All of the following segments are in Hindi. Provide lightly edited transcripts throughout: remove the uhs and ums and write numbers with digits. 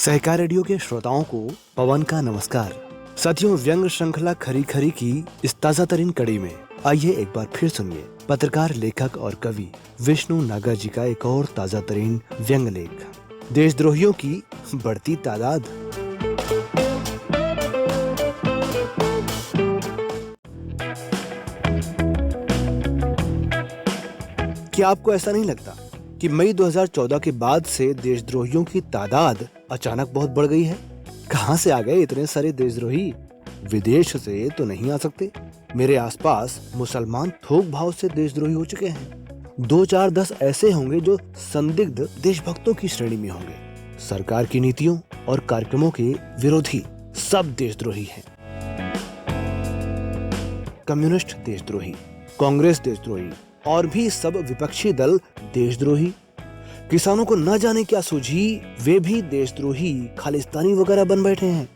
सहकार रेडियो के श्रोताओं को पवन का नमस्कार। साथियों, व्यंग श्रृंखला खरी खरी की इस ताजा तरीन कड़ी में आइए एक बार फिर सुनिए पत्रकार, लेखक और कवि विष्णु नागर जी का एक और ताजा तरीन व्यंग लेख, देशद्रोहियों की बढ़ती तादाद। क्या आपको ऐसा नहीं लगता कि मई 2014 के बाद से देशद्रोहियों की तादाद अचानक बहुत बढ़ गई है? कहां से आ गए इतने सारे देशद्रोही? विदेश से तो नहीं आ सकते। मेरे आसपास मुसलमान थोक भाव से देशद्रोही हो चुके हैं। 2-4-10 ऐसे होंगे जो संदिग्ध देशभक्तों की श्रेणी में होंगे। सरकार की नीतियों और कार्यक्रमों के विरोधी सब देशद्रोही हैं। कम्युनिस्ट देशद्रोही, कांग्रेस देशद्रोही और भी सब विपक्षी दल देशद्रोही। किसानों को न जाने क्या सूझी, वे भी देशद्रोही खालिस्तानी वगैरह बन बैठे हैं।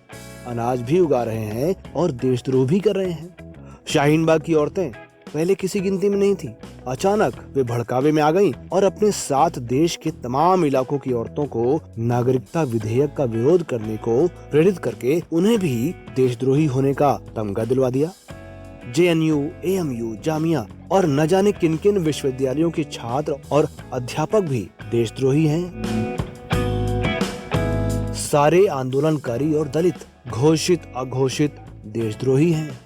अनाज भी उगा रहे हैं और देशद्रोह भी कर रहे हैं। शाहीन बाग की औरतें पहले किसी गिनती में नहीं थी, अचानक वे भड़कावे में आ गईं और अपने साथ देश के तमाम इलाकों की औरतों को नागरिकता विधेयक का विरोध करने को प्रेरित करके उन्हें भी देशद्रोही होने का तमगा दिलवा दिया। JNU, AMU, जामिया और न जाने किन किन विश्वविद्यालयों के छात्र और अध्यापक भी देशद्रोही हैं। सारे आंदोलनकारी और दलित घोषित अघोषित देशद्रोही हैं।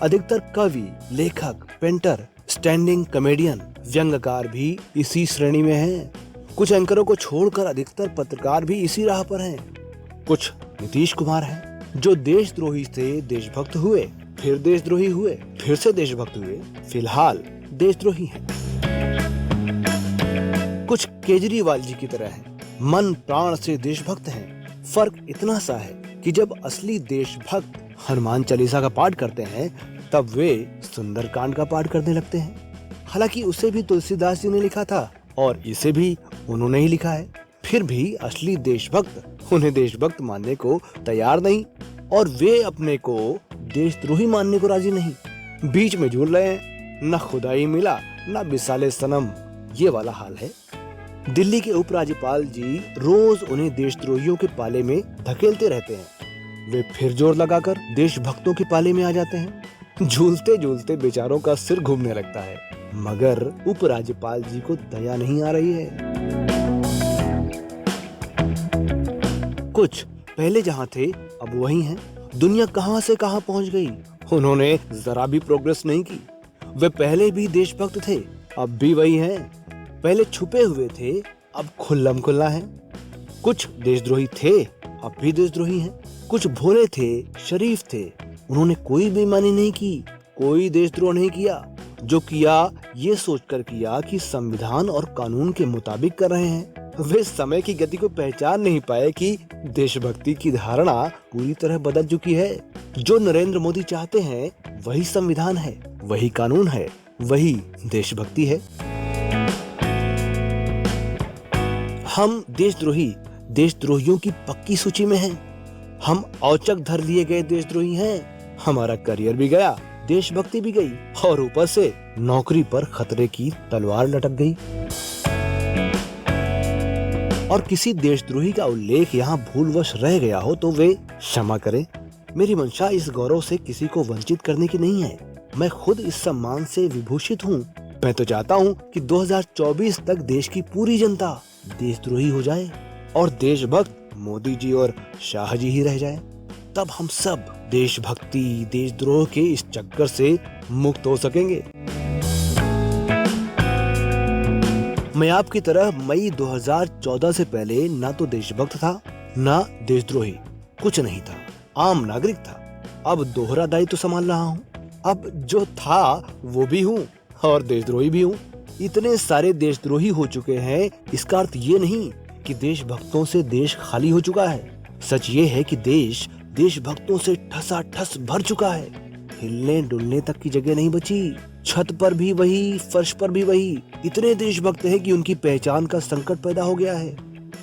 अधिकतर कवि, लेखक, पेंटर, स्टैंडिंग कॉमेडियन, व्यंग्यकार भी इसी श्रेणी में हैं। कुछ एंकरों को छोड़कर अधिकतर पत्रकार भी इसी राह पर हैं। कुछ नीतीश कुमार हैं जो देशद्रोही से देशभक्त हुए, फिर देशद्रोही हुए, फिर से देशभक्त हुए, फिलहाल देशद्रोही हैं। कुछ केजरीवाल जी की तरह हैं, मन प्राण से देशभक्त हैं। फर्क इतना सा है कि जब असली देशभक्त हनुमान चालीसा का पाठ करते हैं तब वे सुंदरकांड का पाठ करने लगते हैं। हालांकि उसे भी तुलसीदास जी ने लिखा था और इसे भी उन्होंने ही लिखा है। फिर भी असली देशभक्त उन्हें देशभक्त मानने को तैयार नहीं और वे अपने को देशद्रोही मानने को राजी नहीं। बीच में झूल रहे हैं, न खुदाई मिला न बिसाले सनम, ये वाला हाल है। दिल्ली के उपराज्यपाल जी रोज उन्हें देशद्रोहियों के पाले में धकेलते रहते हैं। वे फिर जोर लगाकर देशभक्तों के पाले में आ जाते हैं। झूलते झूलते बेचारों का सिर घूमने लगता है, मगर उपराज्यपाल जी को दया नहीं आ रही है। कुछ पहले जहाँ थे अब वही हैं। दुनिया कहां से कहां पहुंच गई, उन्होंने जरा भी प्रोग्रेस नहीं की। वे पहले भी देशभक्त थे, अब भी वही हैं। पहले छुपे हुए थे, अब खुल्लम खुल्ला हैं। कुछ देशद्रोही थे, अब भी देशद्रोही हैं। कुछ भोले थे, शरीफ थे, उन्होंने कोई बेईमानी नहीं की, कोई देशद्रोह नहीं किया। जो किया ये सोचकर किया कि संविधान और कानून के मुताबिक कर रहे हैं। वे समय की गति को पहचान नहीं पाए कि देशभक्ति की धारणा पूरी तरह बदल चुकी है। जो नरेंद्र मोदी चाहते हैं वही संविधान है, वही कानून है, वही देशभक्ति है। हम देशद्रोहियों की पक्की सूची में हैं। हम औचक धर लिए गए देशद्रोही हैं। हमारा करियर भी गया, देशभक्ति भी गई और ऊपर से नौकरी पर खतरे की तलवार लटक गई। और किसी देशद्रोही का उल्लेख यहाँ भूलवश रह गया हो तो वे क्षमा करें। मेरी मंशा इस गौरव से किसी को वंचित करने की नहीं है। मैं खुद इस सम्मान से विभूषित हूँ। मैं तो चाहता हूँ कि 2024 तक देश की पूरी जनता देशद्रोही हो जाए और देशभक्त मोदी जी और शाह जी ही रह जाए। तब हम सब देशभक्ति, देशद्रोह के इस चक्कर से मुक्त हो सकेंगे। मैं आपकी तरह मई 2014 से पहले ना तो देशभक्त था ना देशद्रोही, कुछ नहीं था, आम नागरिक था। अब दोहरा दायित्व संभाल रहा हूँ। अब जो था वो भी हूँ और देशद्रोही भी हूँ। इतने सारे देशद्रोही हो चुके हैं, इसका अर्थ ये नहीं कि देशभक्तों से देश खाली हो चुका है। सच ये है कि देश देशभक्तों से ठसाठस भर चुका है। हिलने डुलने तक की जगह नहीं बची। छत पर भी वही, फर्श पर भी वही। इतने देशभक्त हैं कि उनकी पहचान का संकट पैदा हो गया है।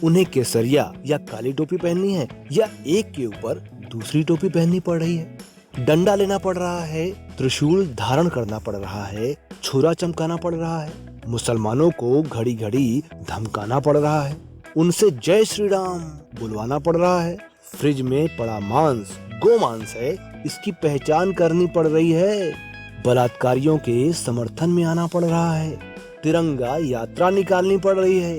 उन्हें केसरिया या काली टोपी पहननी है या एक के ऊपर दूसरी टोपी पहननी पड़ रही है। डंडा लेना पड़ रहा है, त्रिशूल धारण करना पड़ रहा है, छुरा चमकाना पड़ रहा है। मुसलमानों को घड़ी घड़ी धमकाना पड़ रहा है। उनसे जय श्री राम बुलवाना पड़ रहा है। फ्रिज में पड़ा मांस गोमांस है, इसकी पहचान करनी पड़ रही है। बलात्कारियों के समर्थन में आना पड़ रहा है। तिरंगा यात्रा निकालनी पड़ रही है।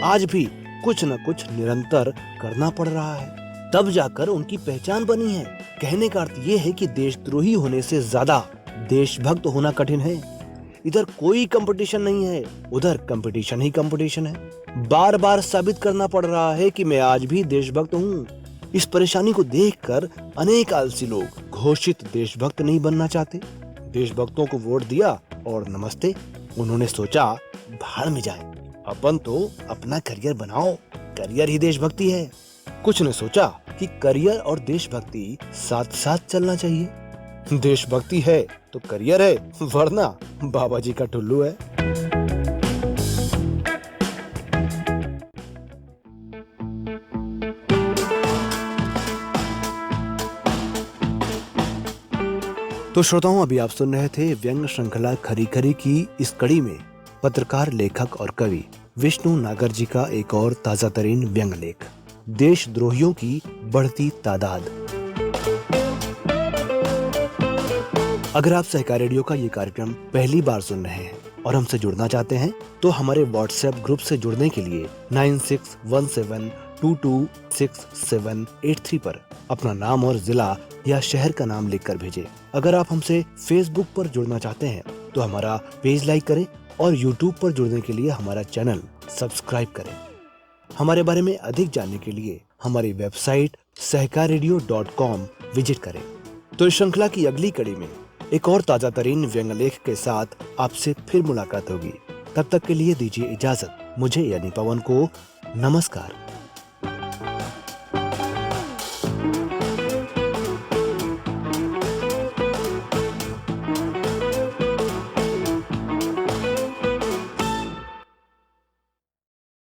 आज भी कुछ न कुछ निरंतर करना पड़ रहा है, तब जाकर उनकी पहचान बनी है। कहने का अर्थ ये है कि देशद्रोही होने से ज्यादा देशभक्त होना कठिन है। इधर कोई कंपटीशन नहीं है, उधर कंपटीशन ही कंपटीशन है। बार बार साबित करना पड़ रहा है कि मैं आज भी देशभक्त हूँ। इस परेशानी को देखकर अनेक आलसी लोग घोषित देशभक्त नहीं बनना चाहते। देशभक्तों को वोट दिया और नमस्ते, उन्होंने सोचा भाड़ में जाए, अपन तो अपना करियर बनाओ, करियर ही देशभक्ति है। कुछ ने सोचा कि करियर और देशभक्ति साथ साथ चलना चाहिए। देशभक्ति है तो करियर है, वरना बाबा जी का टुल्लू है। तो श्रोताओं, अभी आप सुन रहे थे व्यंग श्रृंखला खरी खरी की इस कड़ी में पत्रकार, लेखक और कवि विष्णु नागर जी का एक और ताजा तरीन व्यंग लेख, देशद्रोहियों की बढ़ती तादाद। अगर आप सहकार रेडियो का ये कार्यक्रम पहली बार सुन रहे हैं और हमसे जुड़ना चाहते हैं तो हमारे व्हाट्सएप ग्रुप से जुड़ने के लिए 9617226783 पर अपना नाम और जिला या शहर का नाम लिखकर भेजें। अगर आप हमसे फेसबुक पर जुड़ना चाहते हैं तो हमारा पेज लाइक करें और यूट्यूब पर जुड़ने के लिए हमारा चैनल सब्सक्राइब करें। हमारे बारे में अधिक जानने के लिए हमारी वेबसाइट सहकाररेडियो.com विजिट करें। तो इस श्रृंखला की अगली कड़ी में एक और ताजा तरीन व्यंग लेख के साथ आपसे फिर मुलाकात होगी। तब तक के लिए दीजिए इजाजत मुझे यानी पवन को। नमस्कार।